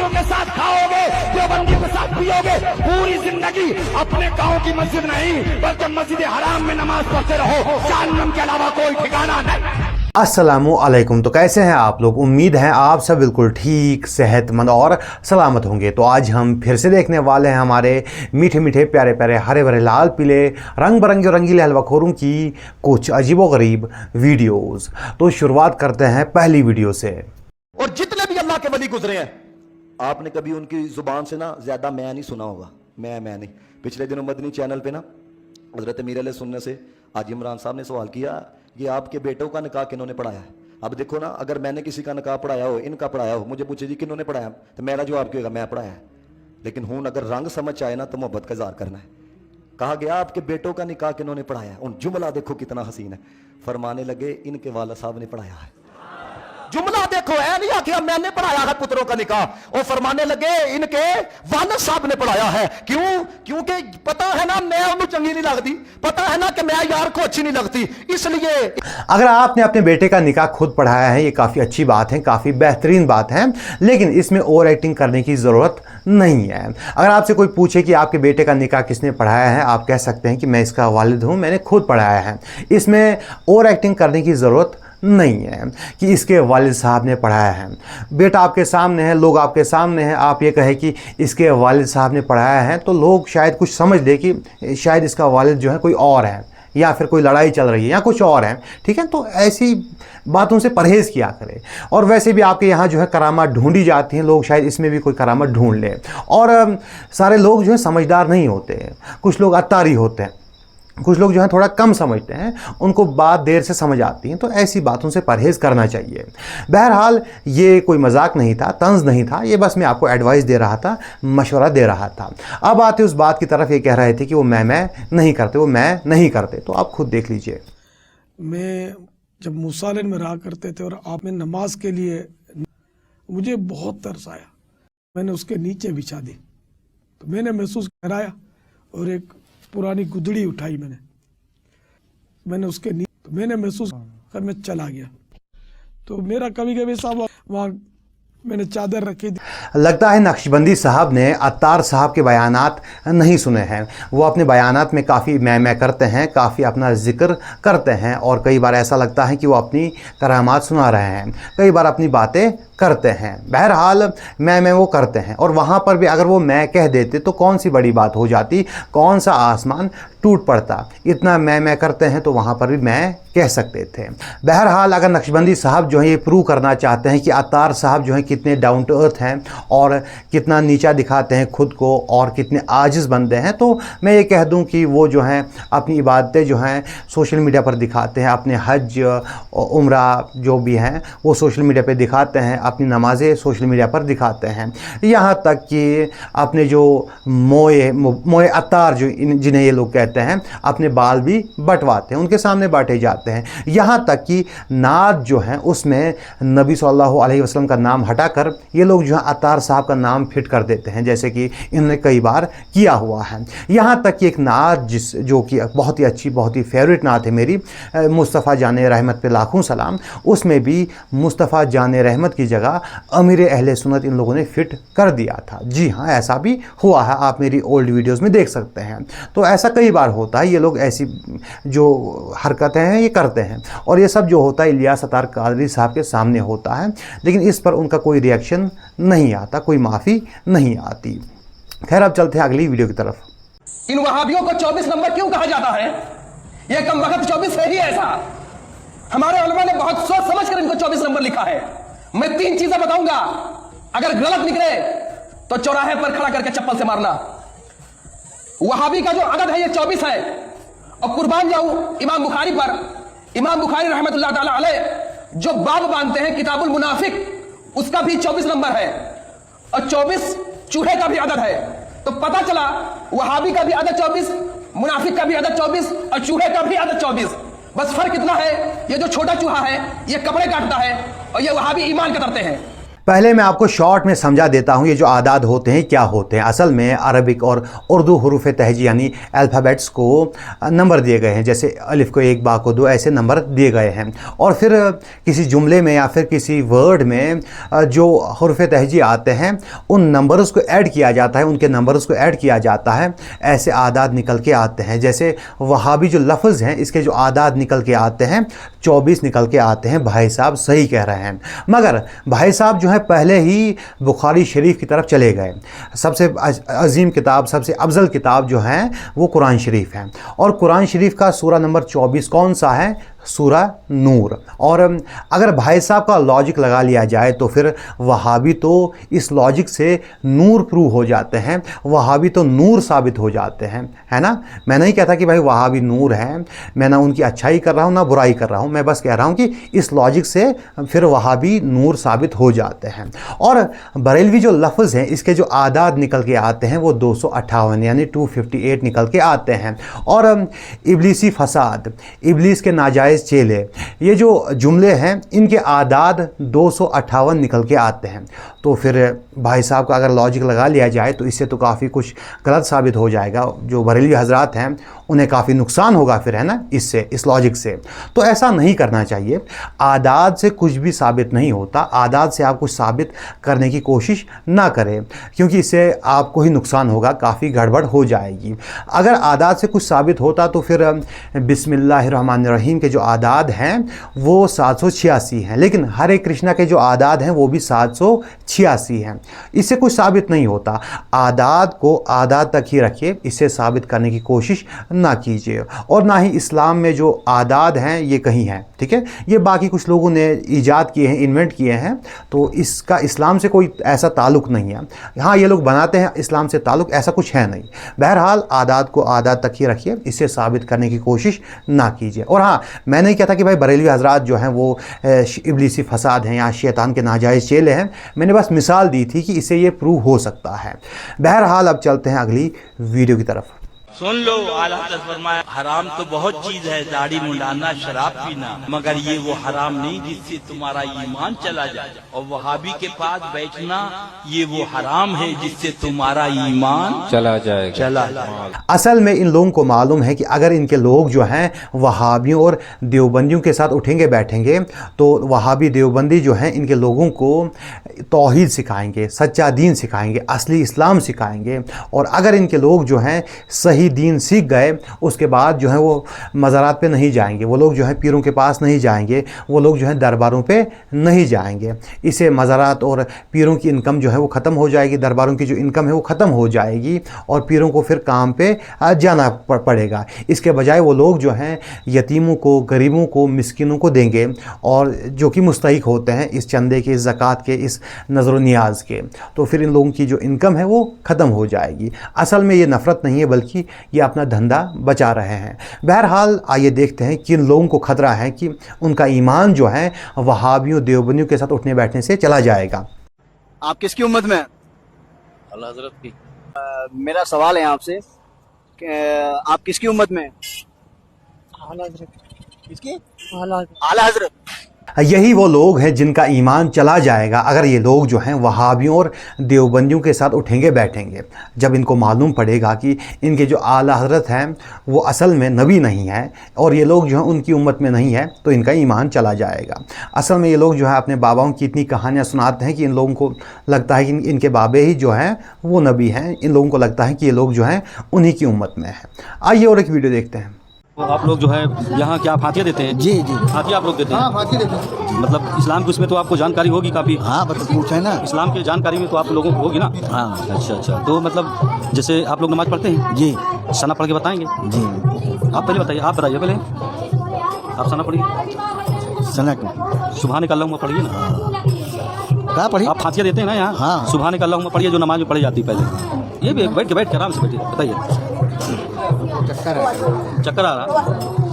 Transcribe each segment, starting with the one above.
वहाबियों के साथ खाओगे, देवबंदियों के साथ पियोगे, पूरी जिंदगी अपने गांव की मस्जिद नहीं बल्कि मस्जिद हराम में नमाज पढ़ते रहो, जहन्नम के अलावा कोई ठिकाना नहीं। अस्सलामुअलैकुम। तो कैसे हैं आप लोग? उम्मीद है आप सब बिल्कुल ठीक, सेहतमंद और सलामत होंगे। तो आज हम फिर से देखने वाले हैं हमारे मीठे मीठे प्यारे प्यारे हरे भरे लाल पीले रंग बिरंगे और रंगीले हलवाखोरों की कुछ अजीबोगरीब वीडियोस। तो शुरुआत करते हैं पहली वीडियो से। और जितने भी अल्लाह के वली गुजरे हैं, आपने कभी उनकी जुबान से ना ज्यादा मैं नहीं सुना होगा। मैं नहीं। पिछले दिनों मदनी चैनल पे ना हजरत मीर अलैहि सुन्नत से आज इमरान साहब ने सवाल किया, ये आपके बेटों का निकाह किन्होंने पढ़ाया है? अब देखो ना, अगर मैंने किसी का निकाह पढ़ाया हो, इनका पढ़ाया हो, मुझे पूछे जी किन्होंने पढ़ाया, तो मेरा जवाब क्या होगा? मैं पढ़ाया है। लेकिन हूं अगर रंग समझ आए ना तो मोहब्बत का इज़हार करना है। कहा गया आपके बेटों का निकाह किन्होंने पढ़ाया है? उन जुमला देखो कितना हसीन है। फरमाने लगे इनके वाला साहब ने पढ़ाया है। जुमला देखो, ऐ नहीं आखिया मैंने पढ़ाया है पुत्रों का निकाह, और फरमाने लगे इनके वालिद साहब ने पढ़ाया है। क्यों? क्योंकि पता है ना मैं उन्हें चंगी नहीं लगती, पता है ना कि मैं यार को अच्छी नहीं लगती, इसलिए। अगर आपने अपने बेटे का निकाह खुद पढ़ाया है, ये काफ़ी अच्छी बात है, काफ़ी बेहतरीन बात है, लेकिन इसमें ओवर एक्टिंग करने की ज़रूरत नहीं है। अगर आपसे कोई पूछे कि आपके बेटे का निकाह किसने पढ़ाया है, आप कह सकते हैं कि मैं इसका वालिद हूँ, मैंने खुद पढ़ाया है। इसमें ओवर एक्टिंग करने की ज़रूरत नहीं है कि इसके वालिद साहब ने पढ़ाया है। बेटा आपके सामने है, लोग आपके सामने हैं, आप ये कहे कि इसके वालिद साहब ने पढ़ाया है, तो लोग शायद कुछ समझ ले कि शायद इसका वालिद जो है कोई और है, या फिर कोई लड़ाई चल रही है या कुछ और है। ठीक है, तो ऐसी बातों से परहेज़ किया करें। और वैसे भी आपके यहाँ जो है करामात ढूंढी जाती हैं, लोग शायद इसमें भी कोई करामात ढूंढ लें। और सारे लोग जो है समझदार नहीं होते, कुछ लोग अत्तारी होते हैं, कुछ लोग जो है थोड़ा कम समझते हैं, उनको बात देर से समझ आती है। तो ऐसी बातों से परहेज़ करना चाहिए। बहरहाल ये कोई मजाक नहीं था, तंज नहीं था, ये बस मैं आपको एडवाइस दे रहा था, मशवरा दे रहा था। अब आते उस बात की तरफ, ये कह रहे थे कि वो मैं नहीं करते, वो मैं नहीं करते। तो आप खुद देख लीजिए। मैं जब मुसालिन में रहा करते थे और आप में नमाज के लिए मुझे बहुत तरस आया, मैंने उसके नीचे बिछा दी, तो मैंने महसूस कराया और एक पुरानी गुदड़ी उठाई मैंने उसके नीचे, तो मैंने महसूस कर मैं चला गया। तो मेरा कभी कभी साहब वहाँ मैंने चादर रखी थी। लगता है नक्शबंदी साहब ने अत्तार साहब के बयानात नहीं सुने हैं। वो अपने बयानात में काफ़ी मैं करते हैं, काफ़ी अपना जिक्र करते हैं, और कई बार ऐसा लगता है कि वो अपनी करामात सुना रहे हैं, कई बार अपनी बातें करते हैं। बहरहाल मैं वो करते हैं, और वहाँ पर भी अगर वो मैं कह देते तो कौन सी बड़ी बात हो जाती, कौन सा आसमान टूट पड़ता। इतना मैं करते हैं तो वहाँ पर भी मैं कह सकते थे। बहरहाल अगर नक्शबंदी साहब जो है ये प्रूव करना चाहते हैं कि अत्तार साहब जो है कितने डाउन टू अर्थ हैं और कितना नीचा दिखाते हैं खुद को और कितने आजिज़ बंदे हैं, तो मैं ये कह दूं कि वो जो हैं अपनी इबादतें जो हैं सोशल मीडिया पर दिखाते हैं, अपने हज उम्रा जो भी हैं वो सोशल मीडिया पर दिखाते हैं, अपनी नमाज़ें सोशल मीडिया पर दिखाते हैं, यहाँ तक कि अपने जो मोए अत्तार जो जिन्हें ये लोग कहते हैं, अपने बाल भी बंटवाते हैं, उनके सामने बांटे जाते हैं। यहाँ तक कि नात जो है उसमें नबी सल्लल्लाहु अलैहि वसल्लम का नाम हटाकर ये लोग जो है अत्तार साहब का नाम फिट कर देते हैं, जैसे कि इन्होंने कई बार किया हुआ है। यहाँ तक कि एक नात जो कि बहुत ही अच्छी, बहुत ही फेवरेट नात है मेरी, मुस्तफ़ा जाने रहमत पे लाखों सलाम, उसमें भी मुस्तफ़ा जाने रहमत की जगह अमीर अहले सुन्नत इन लोगों ने फिट कर दिया था। जी हाँ, ऐसा भी हुआ है, आप मेरी ओल्ड वीडियोज़ में देख सकते हैं। तो ऐसा कई बार होता है, ये लोग ऐसी जो हरकतें हैं ये करते हैं, और ये सब जो होता है इलियास अत्तार कादरी साहब के सामने होता है, लेकिन इस पर उनका कोई रिएक्शन नहीं आता, कोई माफ़ी नहीं आती। खैर, अब चलते हैं अगली वीडियो की तरफ। इन वहाबियों को 24 नंबर क्यों कहा जाता है? यह कम वक्त 24 है ही ऐसा। हमारे उलमा ने बहुत सोच समझ कर इनको 24 नंबर लिखा है। मैं 3 चीजें बताऊंगा, अगर गलत निकले तो चौराहे पर खड़ा करके चप्पल से मारना। वहाबी का जो अदद है ये 24 है, और कुर्बान जाऊं इमाम बुखारी पर। इमाम बुखारी रहमतुल्लाह ताला अलैह जो बाब बांधते हैं किताबुल मुनाफिक, उसका भी 24 नंबर है, और 24 चूहे का भी अदद है। तो पता चला वहाबी का भी अदद 24, मुनाफिक का भी अदद 24, और चूहे का भी अदद 24। बस फर्क इतना है, ये जो छोटा चूहा है ये कपड़े काटता है, और ये वहाबी ईमान कतरते हैं। पहले मैं आपको शॉर्ट में समझा देता हूँ ये जो आदाद होते हैं क्या होते हैं। असल में अरबिक और उर्दू हरूफ तहजी यानी अल्फ़ाबेट्स को नंबर दिए गए हैं, जैसे अलिफ को 1 बा को 2 ऐसे नंबर दिए गए हैं। और फिर किसी जुमले में या फिर किसी वर्ड में जो हरूफ तहजी आते हैं उन नंबर्स को ऐड किया जाता है, उनके नंबर्स को ऐड किया जाता है, ऐसे आदाद निकल के आते हैं। जैसे वहाबी जो लफ्ज़ हैं इसके जो आदाद निकल के आते हैं 24 निकल के आते हैं। भाई साहब सही कह रहे हैं, मगर भाई साहब जो है पहले ही बुखारी शरीफ की तरफ चले गए। सबसे अजीम किताब, सबसे अफजल किताब जो है वो कुरान शरीफ है, और कुरान शरीफ का सूरा नंबर 24 कौन सा है? सूरा नूर। और अगर भाई साहब का लॉजिक लगा लिया जाए तो फिर वहाबी तो इस लॉजिक से नूर प्रूव हो जाते हैं, वहाबी तो नूर साबित हो जाते हैं, है ना। मैं नहीं कहता कि भाई वहाबी नूर है, मैं ना उनकी अच्छाई कर रहा हूँ ना बुराई कर रहा हूँ, मैं बस कह रहा हूँ कि इस लॉजिक से फिर वहाबी नूर साबित हो जाते हैं। और बरेलवी जो लफ्ज़ हैं इसके जो आदाद निकल के आते हैं वो 258 यानी 258 निकल के आते हैं। और इब्लीसी फसाद, इब्लीस के नाजायज़ चेले, ये जो जुमले हैं इनके आदाद 258 निकल के आते हैं। तो फिर भाई साहब का अगर लॉजिक लगा लिया जाए तो इससे तो काफ़ी कुछ गलत साबित हो जाएगा। जो बरेलवी हजरात हैं उन्हें काफ़ी नुकसान होगा फिर, है ना, इससे, इस लॉजिक से। तो ऐसा नहीं करना चाहिए। आदाद से कुछ भी साबित नहीं होता, आदाद से आप कुछ साबित करने की कोशिश ना करें, क्योंकि इससे आपको ही नुकसान होगा, काफ़ी गड़बड़ हो जाएगी। अगर आदाद से कुछ साबित होता तो फिर बिस्मिल्लाहिर्रहमानिर्रहीम के जो आदाद हैं वो 786 हैं, लेकिन हरे कृष्णा के जो आदाद हैं वो भी 786 हैं। इससे कुछ साबित नहीं होता। आदाद को आदाद तक ही रखिए, इससे साबित करने की कोशिश ना कीजिए। और ना ही इस्लाम में जो आदाद हैं ये कहीं हैं, ठीक है, ये बाकी कुछ लोगों ने ईजाद किए हैं, इन्वेंट किए हैं, तो इसका इस्लाम से कोई ऐसा ताल्लुक़ नहीं है। हाँ, ये लोग बनाते हैं इस्लाम से ताल्लुक़, ऐसा कुछ है नहीं। बहरहाल आदाद को आदाद तक ही रखिए, इससे साबित करने की कोशिश ना कीजिए। और हाँ, मैं नहीं कहता कि भाई बरेलवी हजरात जो हैं वो इब्लीसी फसाद हैं या शैतान के नाजायज़ चेले हैं, मैंने बस मिसाल दी थी कि इससे ये प्रूव हो सकता है। बहरहाल अब चलते हैं अगली वीडियो की तरफ। सुन लो, आला हज़रत फरमाया, हराम तो बहुत चीज है, दाढ़ी मुंडाना, शराब पीना, मगर ये वो हराम नहीं जिससे तुम्हारा ईमान चला जाए। और वहाबी के पास बैठना ये वो हराम है जिससे तुम्हारा ईमान चला जाएगा। असल में इन लोगों को मालूम है कि अगर इनके लोग जो हैं वहाबियों और देवबंदियों के साथ उठेंगे बैठेंगे तो वहाबी देवबंदी जो हैं इनके लोगों को तौहीद सिखाएंगे, सच्चा दीन सिखाएंगे, असली इस्लाम सिखाएंगे। और अगर इनके लोग जो हैं सही दीन सीख गए उसके बाद जो है वो मज़ारात पे नहीं जाएंगे, वो लोग जो है पीरों के पास नहीं जाएंगे, वो लोग जो है दरबारों पे नहीं जाएंगे। इससे मज़ारात और पीरों की इनकम जो है वो ख़त्म हो जाएगी, दरबारों की जो इनकम है वो ख़त्म हो जाएगी और पीरों को फिर काम पे जाना पड़ेगा। इसके बजाय वो लोग जो हैं यतीमों को, गरीबों को, मिस्किनों को देंगे, और जो कि मुस्तहिक होते हैं इस चंदे के, इस ज़कात के, इस नज़र नियाज के। तो फिर इन लोगों की जो इनकम है वो ख़त्म हो जाएगी। असल में ये नफ़रत नहीं है बल्कि ये अपना धंधा बचा रहे हैं। बहरहाल आइए देखते हैं किन लोगों को खतरा है कि उनका ईमान जो है वहाबियों देवबंदियों के साथ उठने बैठने से चला जाएगा। आप किसकी उम्मत में हैं? आला हज़रत की। मेरा सवाल है आपसे कि आप किसकी उम्मत में हैं? आला हज़रत। किसकी? आला हज़रत। यही वो लोग हैं जिनका ईमान चला जाएगा अगर ये लोग जो हैं वहाबियों और देवबंदियों के साथ उठेंगे बैठेंगे। जब इनको मालूम पड़ेगा कि इनके जो आला हज़रत हैं वो असल में नबी नहीं है और ये लोग जो हैं उनकी उम्मत में नहीं है, तो इनका ईमान चला जाएगा। असल में ये लोग जो है अपने बाबाओं की इतनी कहानियाँ सुनाते हैं कि इन लोगों को लगता है कि इनके बाबे ही जो हैं वो नबी हैं। इन लोगों को लगता है कि ये लोग जो हैं उन्हीं की उम्मत में है। आइए और एक वीडियो देखते हैं। तो आप लोग जो है यहाँ क्या फातिया देते हैं? जी जी, फातिया आप लोग देते हैं? हाँ फातिया देते हैं। मतलब इस्लाम की उसमें तो आपको जानकारी होगी काफ़ी। हाँ मतलब पूछे ना, इस्लाम की जानकारी में तो आप लोगों को होगी ना। हाँ। अच्छा, तो मतलब जैसे आप लोग नमाज पढ़ते हैं जी, सना पढ़ के बताएंगे? जी आप पहले बताइए, आप बताइए पहले, आप सना पढ़िए। सनक सुबहान अल्लाहुम्मा पढ़िए ना। क्या पढ़ी? आप फातिया देते हैं ना यहाँ? हाँ। सुबहान अल्लाहुम्मा पढ़िए जो नमाज में पढ़ी जाती है पहले। ये भी बैठ के आराम से बैठिए, बताइए। चक्कर है। चक्कर आ रहा?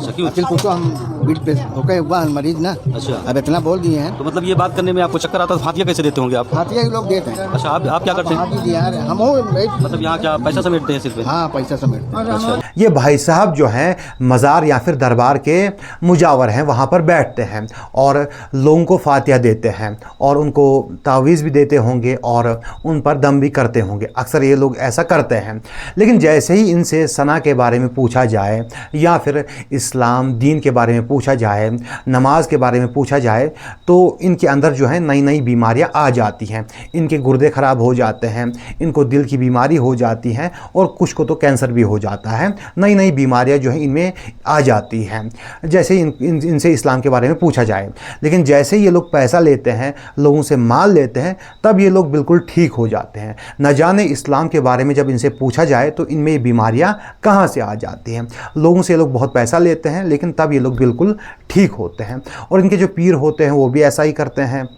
क्यों? अखिल पूछो, हम बीट पे होके हुआ मरीज ना। अच्छा। अब इतना बोल दिए हैं। तो मतलब ये बात करने में आपको चक्कर आता है, तो फातिया कैसे देते होंगे आप? हाथिया लोग देते हैं। अच्छा, आप क्या करते हैं? हाथी दिया है, हम हो मतलब यहाँ क्या पैसा समेटते हैं सिर्फ? हाँ, पैसा समेटते हैं। अच्छा। ये भाई साहब जो हैं मज़ार या फिर दरबार के मुजावर हैं, वहाँ पर बैठते हैं और लोगों को फातिया देते हैं और उनको तावीज़ भी देते होंगे और उन पर दम भी करते होंगे। अक्सर ये लोग ऐसा करते हैं। लेकिन जैसे ही इनसे सना के बारे में पूछा जाए या फिर इस्लाम दीन के बारे में पूछा जाए, नमाज के बारे में पूछा जाए, तो इनके अंदर जो है नई नई बीमारियां आ जाती हैं। इनके गुर्दे ख़राब हो जाते हैं, इनको दिल की बीमारी हो जाती हैं और कुछ को तो कैंसर भी हो जाता है। नई नई बीमारियां जो है इनमें आ जाती हैं जैसे इनसे इस्लाम के बारे में पूछा जाए। लेकिन जैसे ये लोग पैसा लेते हैं, लोगों से माल लेते हैं, तब ये लोग बिल्कुल ठीक हो जाते हैं। न जाने इस्लाम के बारे में जब इनसे पूछा जाए तो इनमें ये बीमारियां कहाँ से आ जाती हैं। लोगों से ये लोग बहुत पैसा लेते हैं लेकिन तब ये लोग बिल्कुल ठीक होते हैं। और इनके जो पीर होते हैं वो भी ऐसा ही करते हैं।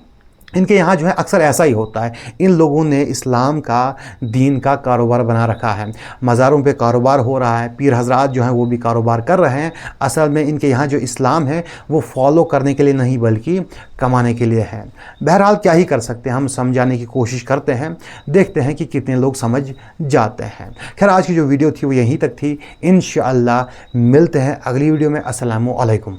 इनके यहाँ जो है अक्सर ऐसा ही होता है। इन लोगों ने इस्लाम का, दीन का कारोबार बना रखा है। मज़ारों पे कारोबार हो रहा है, पीर हजरात जो हैं वो भी कारोबार कर रहे हैं। असल में इनके यहाँ जो इस्लाम है वो फॉलो करने के लिए नहीं बल्कि कमाने के लिए है। बहरहाल क्या ही कर सकते हैं, हम समझाने की कोशिश करते हैं, देखते हैं कि कितने लोग समझ जाते हैं। खैर, आज की जो वीडियो थी वो यहीं तक थी। इंशाअल्लाह मिलते हैं अगली वीडियो में। अस्सलामु अलैकुम।